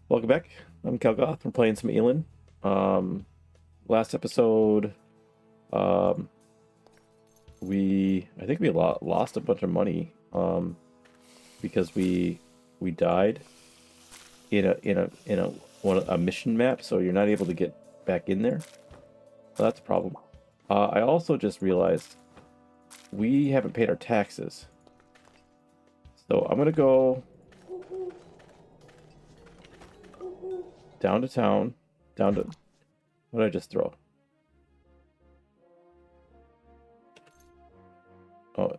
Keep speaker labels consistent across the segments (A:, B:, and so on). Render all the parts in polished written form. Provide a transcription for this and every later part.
A: Welcome back. I'm Kelgoth. We're playing some Elin. Um, Last episode, um, I think we lost a bunch of money because we died in a mission map, so you're not able to get back in there. So that's a problem. I also just realized we haven't paid our taxes, so I'm gonna go down to town, down to what did I just throw? Oh,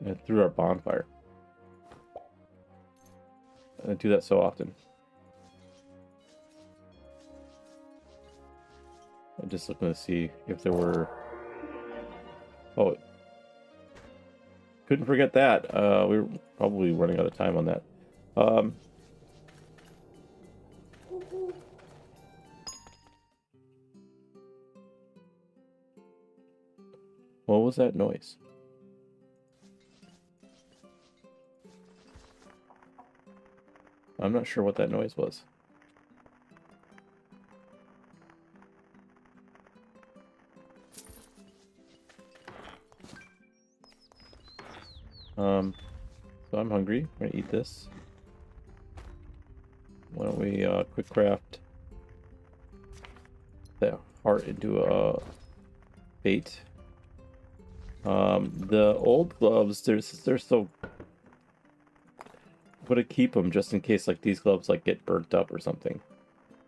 A: I threw our bonfire. I do that so often. I'm just looking to see if there were. Oh, couldn't forget that. We were probably running out of time on that. Um, what was that noise? I'm not sure what that noise was. So I'm hungry. I'm gonna eat this. Why don't we quick craft that heart into a bait? The old gloves, they're so. I'm gonna keep them just in case, like these gloves like get burnt up or something.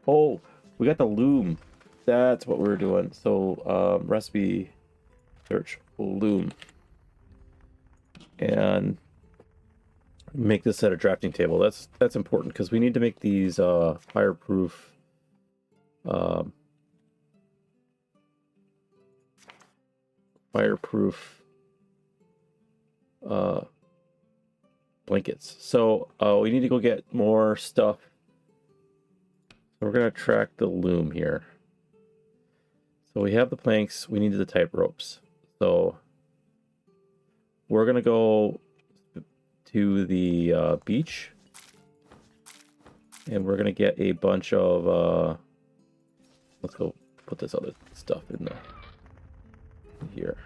A: Oh, we got the loom. That's what we're doing. So recipe search loom and make this at a drafting table. That's important because we need to make these fireproof um, fireproof uh, blankets. So we need to go get more stuff. So we're gonna track the loom here. So we have the planks. We need the tight ropes. So we're gonna go to the beach, and we're gonna get a bunch of. Let's go put this other stuff in here.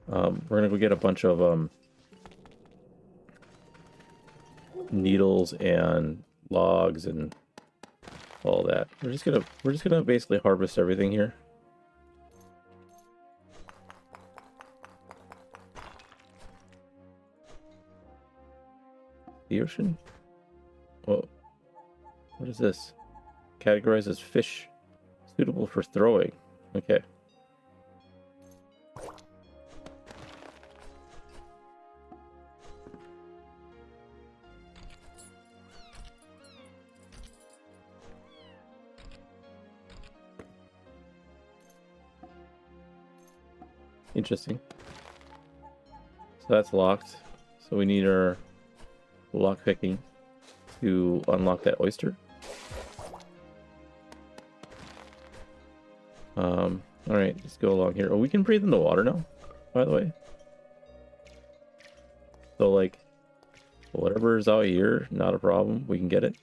A: We're gonna go get a bunch of needles and logs and all that. We're just gonna basically harvest everything here. The ocean? Whoa. What is this? Categorized as fish suitable for throwing. Okay. Interesting. So that's locked. So we need our lock picking to unlock that oyster. All right, let's go along here. Oh, we can breathe in the water now, by the way. So like, whatever's out here, not a problem. We can get it.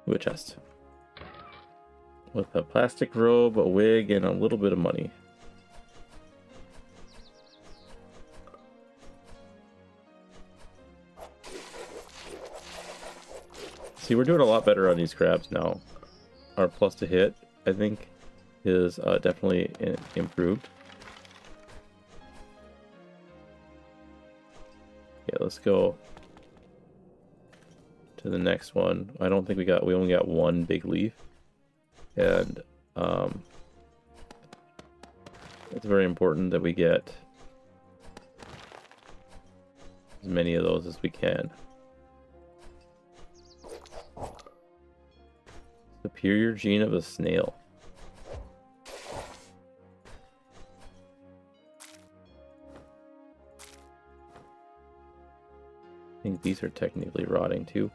A: Ooh, a chest. With a plastic robe, a wig, and a little bit of money. See, we're doing a lot better on these crabs now. Our plus to hit, I think, is definitely improved. Yeah, let's go to the next one. I don't think we only got one big leaf. And It's very important that we get as many of those as we can. Superior gene of a snail. I think these are technically rotting too.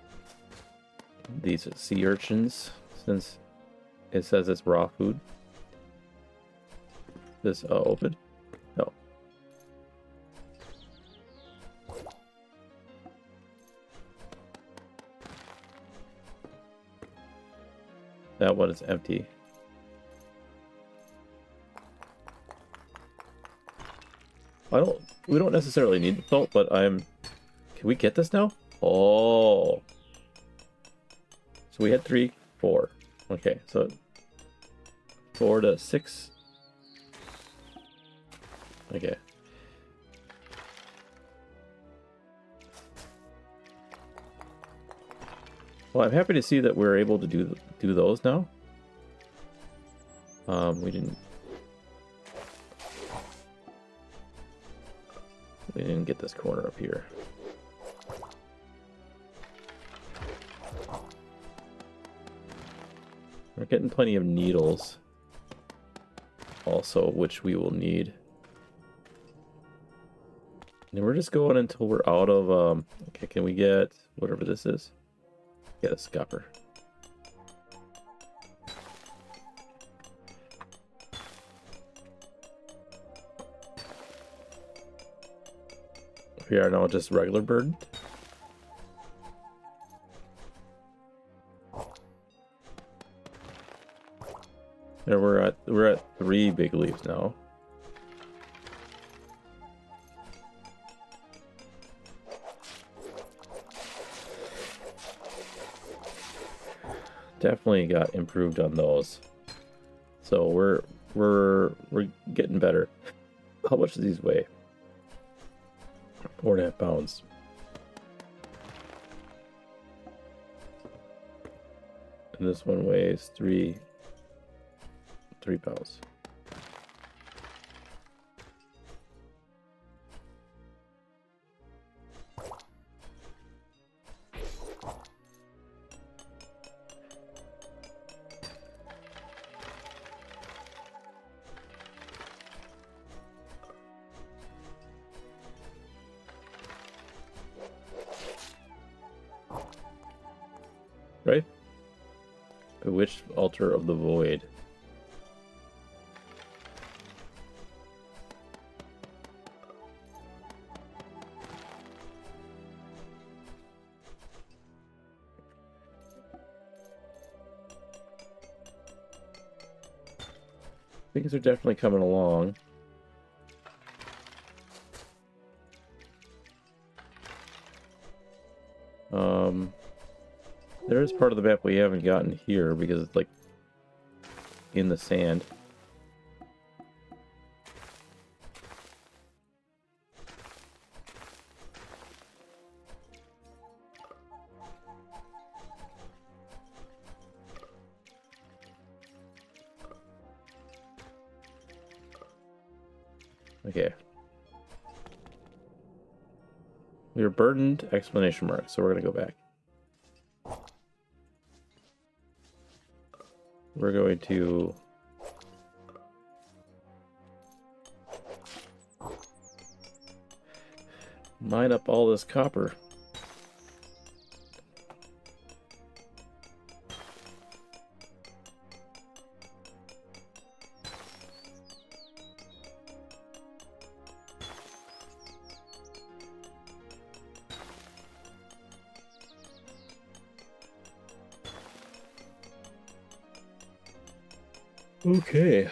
A: These are sea urchins, since it says it's raw food. This open? No. That one is empty. We don't necessarily need the salt, but can we get this now? Oh. So we had 3, 4. Okay, so 4 to 6. Okay. Well, I'm happy to see that we're able to do those now. We didn't get this corner up here. We're getting plenty of needles also, which we will need. And we're just going until we're out of, okay, can we get whatever this is? Get a scupper. We are now just regular burden. And we're at 3 big leaves now. Definitely got improved on those. So we're getting better. How much do these weigh? 4.5 pounds. And this one weighs 3 pounds. Right? Bewitched altar of the void. Things are definitely coming along. There is part of the map we haven't gotten here because it's like in the sand. Okay. We are burdened, exclamation mark, so we're gonna go back. We're going to mine up all this copper. Okay.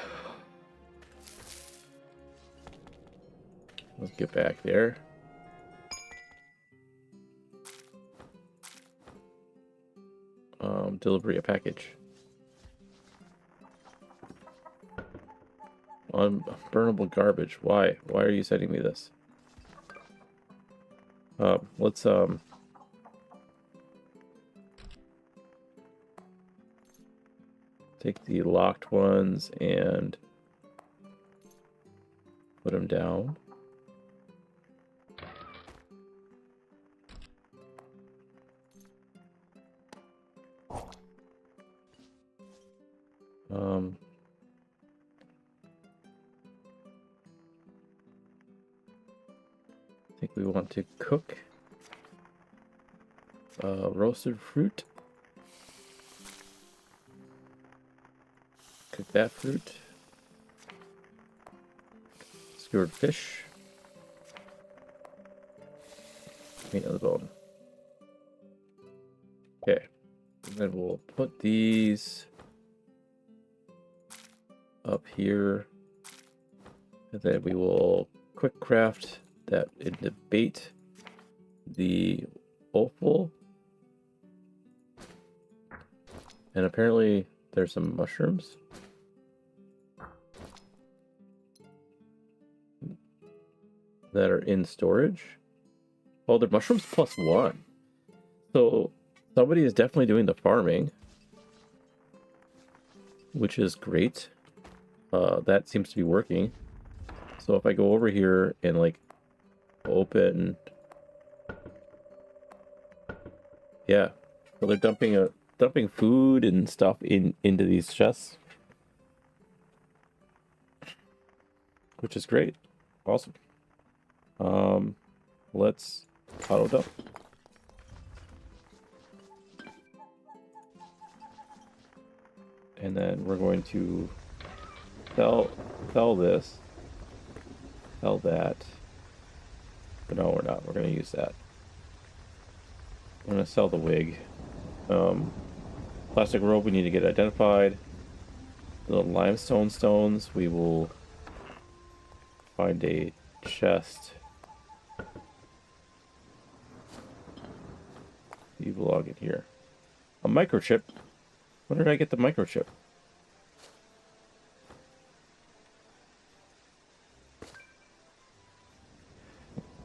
A: Let's get back there. Delivery a package. Unburnable garbage. Why? Why are you sending me this? Let's take the locked ones and Put them down. I think we want to cook roasted fruit. Cook that fruit. Skewered fish. Meat on the bone. Okay. And then we'll put these up here. And then we will quick craft that into bait. The offal. And apparently there's some mushrooms. That are in storage. Oh, they're mushrooms +1. So somebody is definitely doing the farming, which is great. That seems to be working. So if I go over here and like open, yeah, so they're dumping food and stuff into these chests, which is great. Awesome. Let's auto dump. And then we're going to sell this, sell that. But no, we're not. We're going to use that. I'm going to sell the wig. Plastic rope we need to get identified. The limestone stones we will find a chest. You belong in here. A microchip. When did I get the microchip?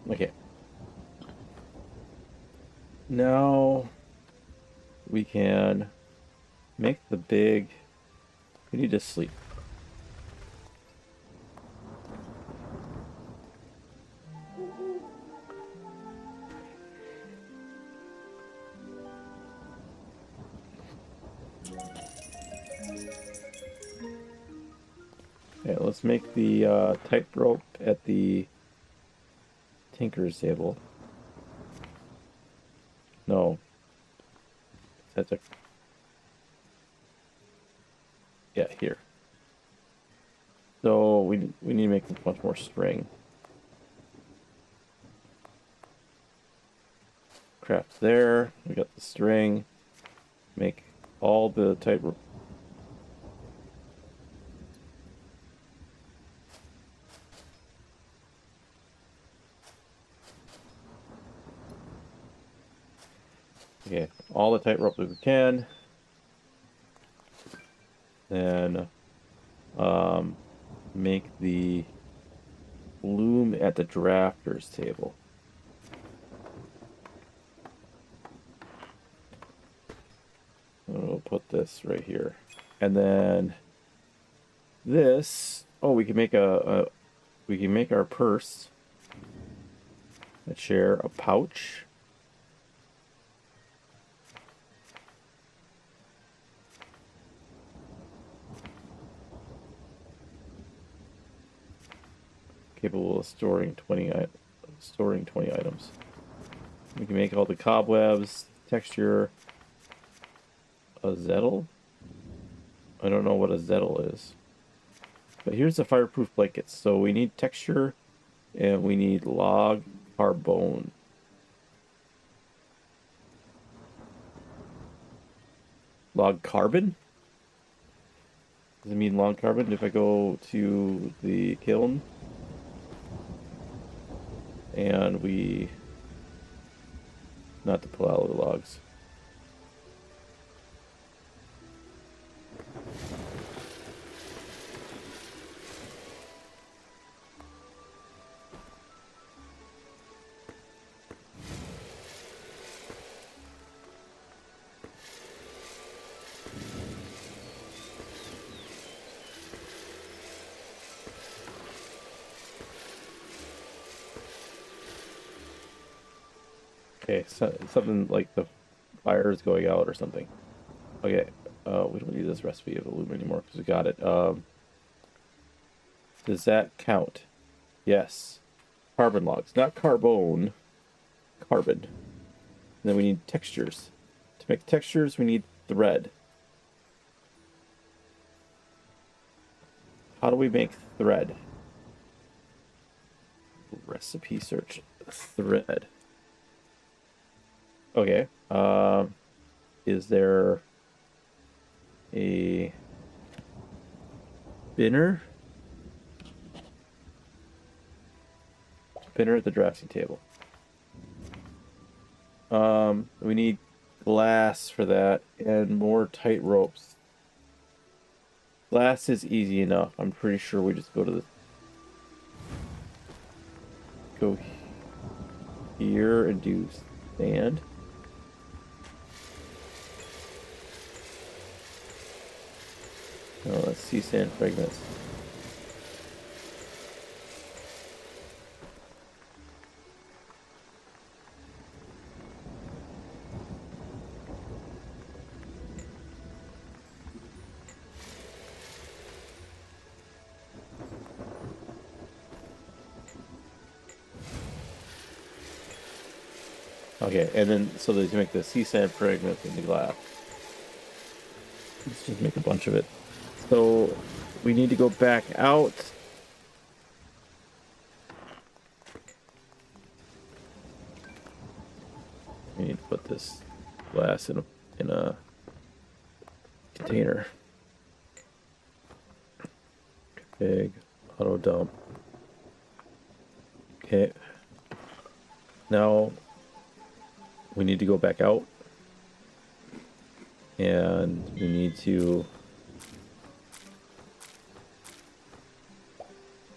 A: Okay. Now we can make the big. We need to sleep. Okay, let's make the tightrope at the tinker's table. No. That's a... Yeah, here. So we need to make much more string. Craft there. We got the string. Make all the tightrope. Okay, all the tightrope that we can. Then make the loom at the drafter's table. We'll put this right here. And then this, oh, we can make we can make our purse, a chair, a pouch. Capable of storing 20 items. We can make all the cobwebs, texture, a zettel. I don't know what a zettel is. But here's the fireproof blankets. So we need texture and we need log carbone. Log carbon? Does it mean log carbon? If I go to the kiln and we not to pull out the logs. Okay, so, something like the fire is going out or something. Okay, we don't need this recipe of aluminum anymore because we got it. Does that count? Yes. Carbon logs, not carbone, carbon. And then we need textures. To make textures, we need thread. How do we make thread? Recipe search. Thread. Okay. Is there a spinner? Spinner at the drafting table. We need glass for that and more tight ropes. Glass is easy enough. I'm pretty sure we just go to the go here and do sand. Oh, let's see sand fragments. Okay, and then so that you make the sea sand fragments into glass. Let's just make a bunch of it. So we need to go back out. We need to put this glass in a container. Big auto dump. Okay. Now we need to go back out. And we need to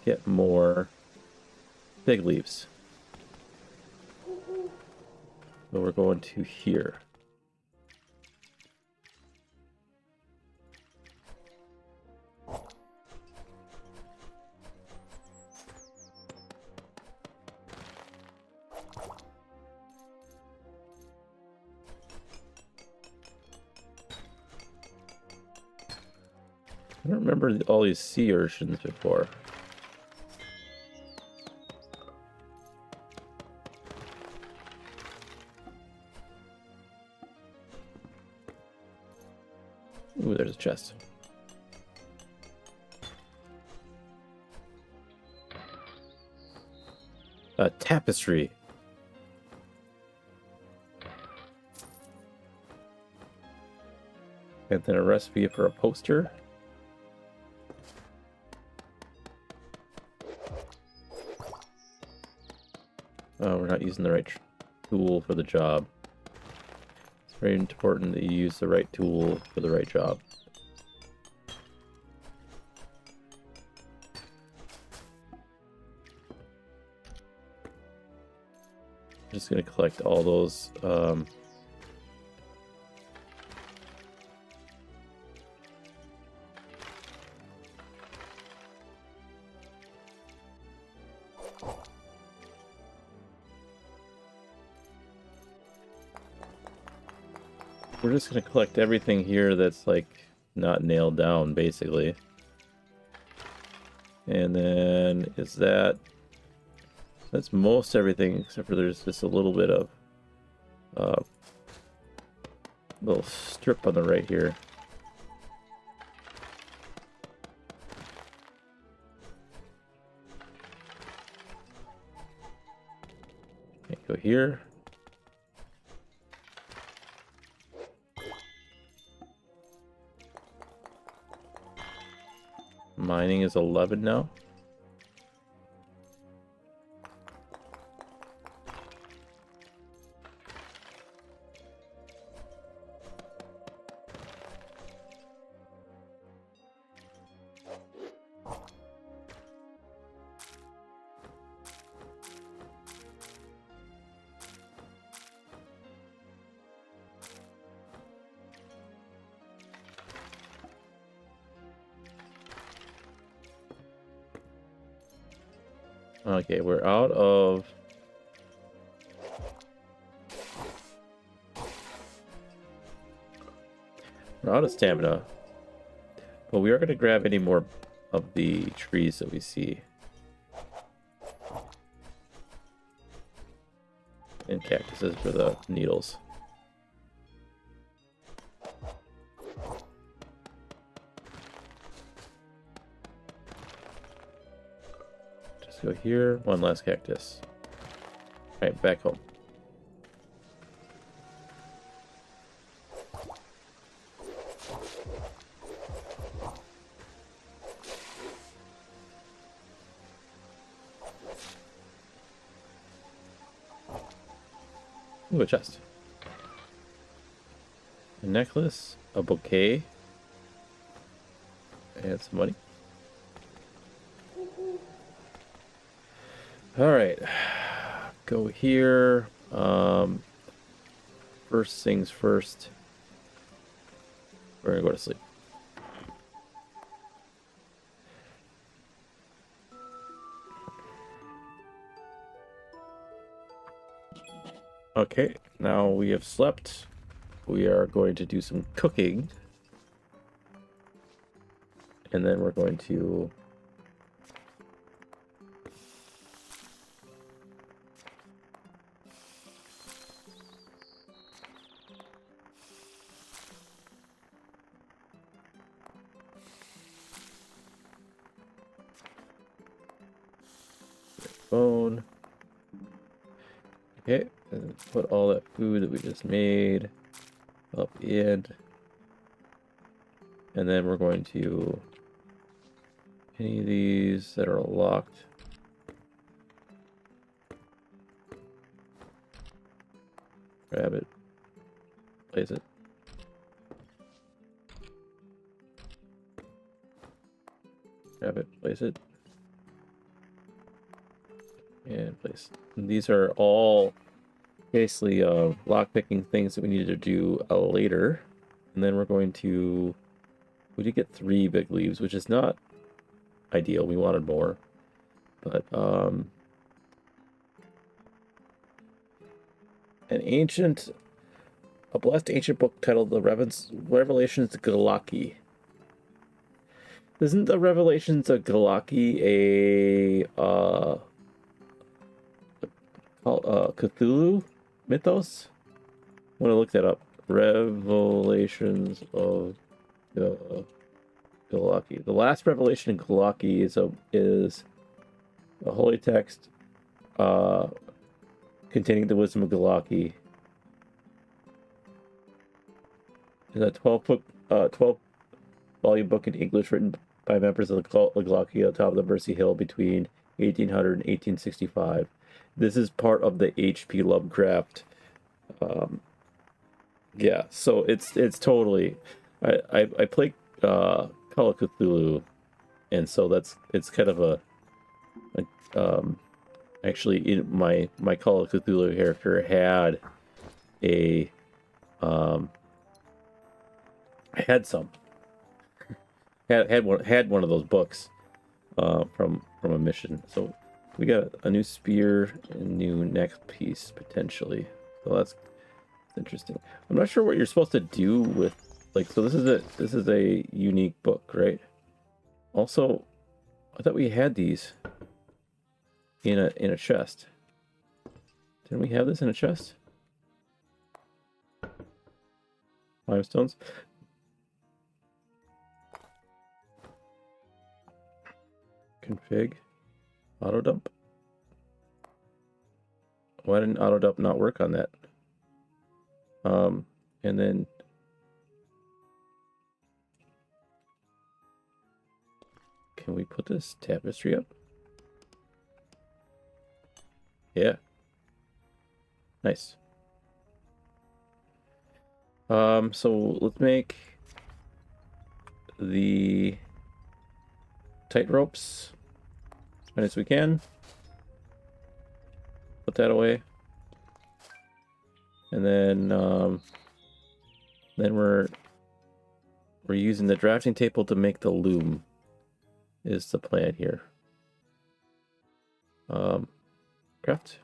A: get more big leaves. So we're going to here. I don't remember all these sea urchins before. Ooh, there's a chest. A tapestry. And then a recipe for a poster. Oh, we're not using the right tool for the job. It's very important that you use the right tool for the right job. I'm just going to collect all those we're just going to collect everything here that's like not nailed down basically. And then is that's most everything except for there's just a little bit of little strip on the right here. Okay, go here. Mining is 11 now. Okay, we're out of We're out of stamina. But we are going to grab any more of the trees that we see. And cactuses for the needles. Just go here. One last cactus. Alright, back home. Ooh, a chest. A necklace, a bouquet, and some money. Alright. Go here. First things first. We're gonna go to sleep. Okay, now we have slept. We are going to do some cooking. And then we're going to phone. Okay, and put all that food that we just made up in. And then we're going to any of these that are locked. Grab it. Place it. Grab it. Place it. And place. And these are all basically lockpicking things that we needed to do later. And then we're going to... We did get 3 big leaves, which is not ideal. We wanted more. But, a blessed ancient book titled The Revelations of Galaki. Isn't the Revelations of Galaki a Cthulhu mythos? I want to look that up. Revelations of Galaki. The last revelation in Galaki is a holy text containing the wisdom of Galaki. It's a 12 volume book in English written by members of the cult of Galaki on top of the Mercy Hill between 1800 and 1865. This is part of the H.P. Lovecraft. Yeah, so it's totally. I play Call of Cthulhu, and so it's kind of a actually in my Call of Cthulhu character had a had one of those books from a mission. So we got a new spear and new neck piece potentially. So that's interesting. I'm not sure what you're supposed to do with so this is a unique book, right? Also, I thought we had these in a chest. Didn't we have this in a chest? Limestones. Config. Auto dump. Why didn't auto dump not work on that? And then can we put this tapestry up? Yeah. Nice. So let's make the tight ropes as many as we can. Put that away. And then we're using the drafting table to make the loom is the plan here. Craft.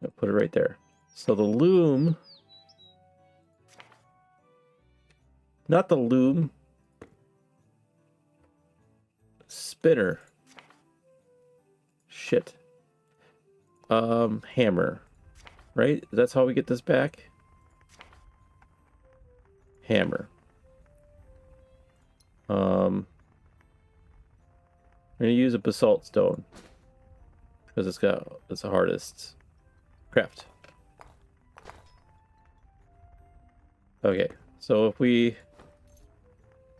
A: I'll put it right there. So the loom, not the loom, spinner. Shit. Hammer. Right? That's how we get this back? Hammer. I'm gonna use a basalt stone because it's the hardest. Craft. Okay, so if we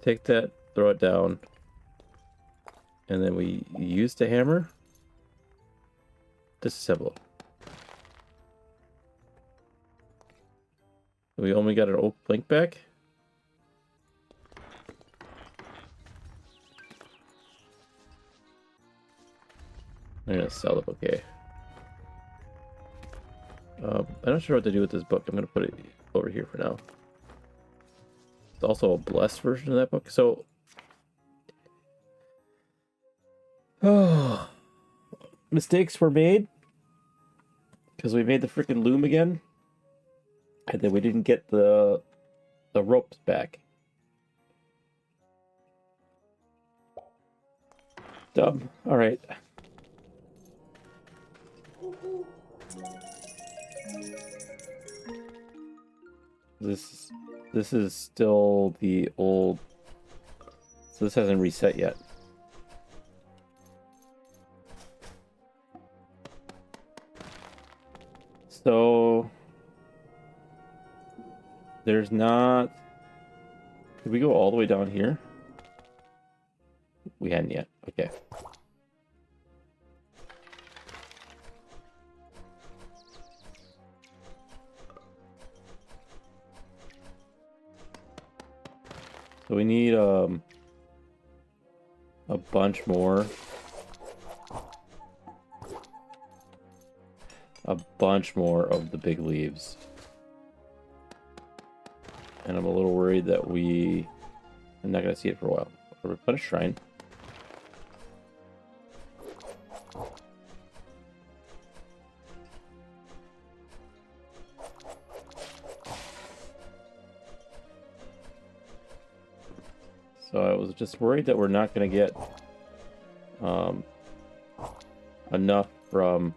A: take that, throw it down, and then we use the hammer, disassemble. We only got an oak plank back. I'm gonna sell it, okay. I'm not sure what to do with this book. I'm gonna put it over here for now. It's also a blessed version of that book. So, oh, mistakes were made because we made the freaking loom again, and then we didn't get the ropes back. Dumb. All right. This is still the old. So this hasn't reset yet. So there's not. Did we go all the way down here? We hadn't yet. Okay. So we need a bunch more. A bunch more of the big leaves. And I'm a little worried that I'm not going to see it for a while. A replenish shrine. So I was just worried that we're not going to get enough from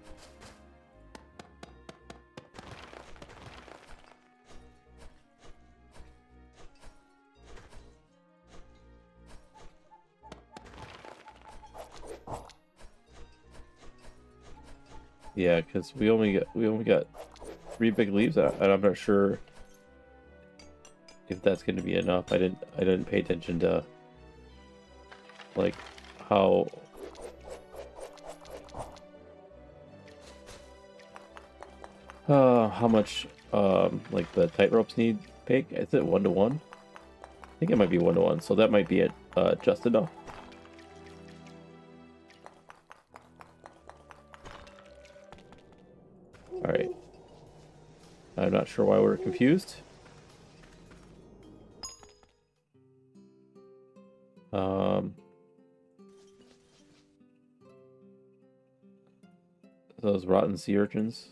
A: yeah, because we only got 3 big leaves, and I'm not sure if that's going to be enough. I didn't pay attention to like how much like the tight ropes need pick. Is it 1-to-1? I think it might be 1-to-1, so that might be it just enough. All right. I'm not sure why we're confused. Those rotten sea urchins.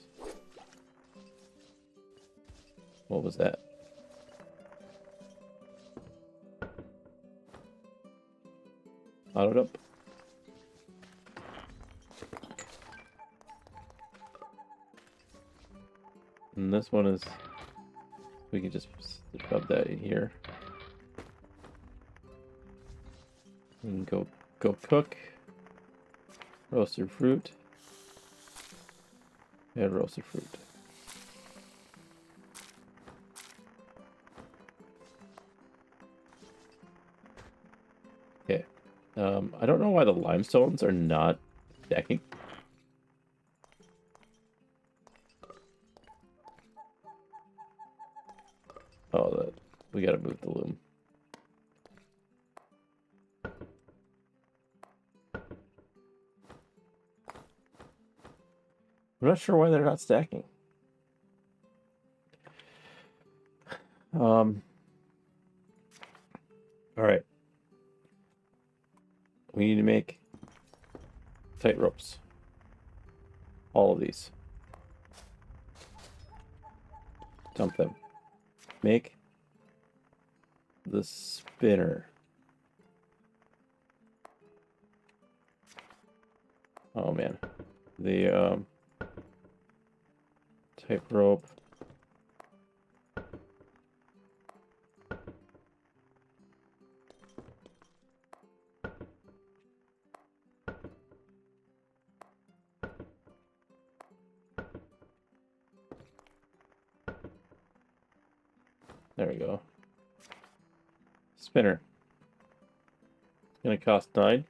A: What was that? Auto dump. And this one is, we can just shove that in here. And go cook. Roasted fruit. And roasted fruit. Okay. I don't know why the limestones are not stacking. Oh, we gotta move the loom. I'm not sure why they're not stacking. All right. We need to make tight ropes. All of these. dump them. Make the spinner. Oh man, the tightrope. There we go. Spinner. It's gonna cost 9,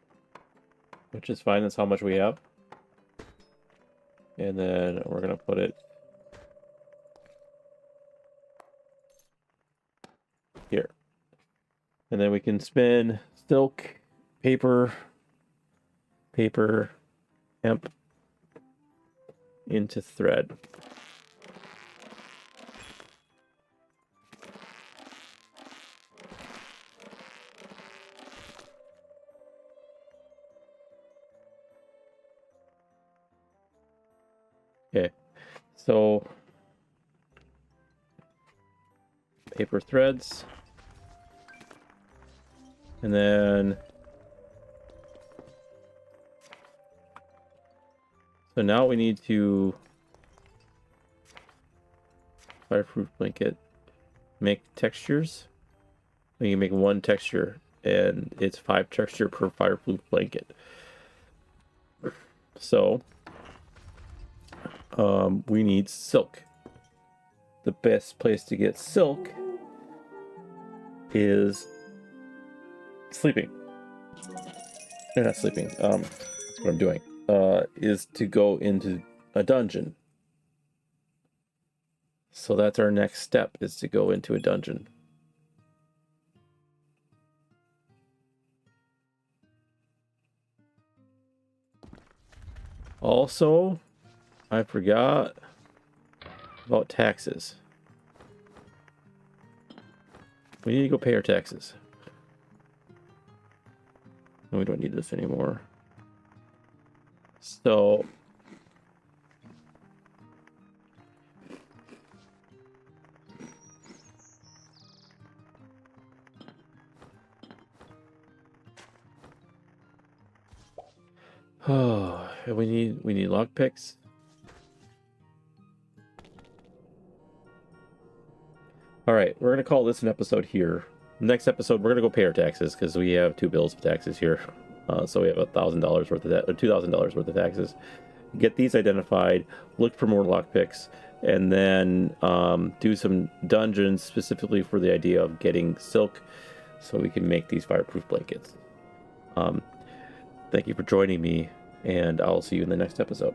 A: which is fine. That's how much we have. And then we're gonna put it here. And then we can spin silk, paper, hemp into thread. Okay, so paper threads, and then so now we need to fireproof blanket, make textures. We can make 1 texture, and it's 5 texture per fireproof blanket. So we need silk. The best place to get silk is sleeping. They're not sleeping. That's what I'm doing. Is to go into a dungeon. So that's our next step, is to go into a dungeon. Also, I forgot about taxes. We need to go pay our taxes. No, we don't need this anymore. So oh, we need lockpicks. All right, we're gonna call this an episode here. Next episode, we're gonna go pay our taxes because we have 2 bills of taxes here. So we have $1,000 worth of that, or $2,000 worth of taxes. Get these identified. Look for more lockpicks, and then do some dungeons specifically for the idea of getting silk, so we can make these fireproof blankets. Thank you for joining me, and I'll see you in the next episode.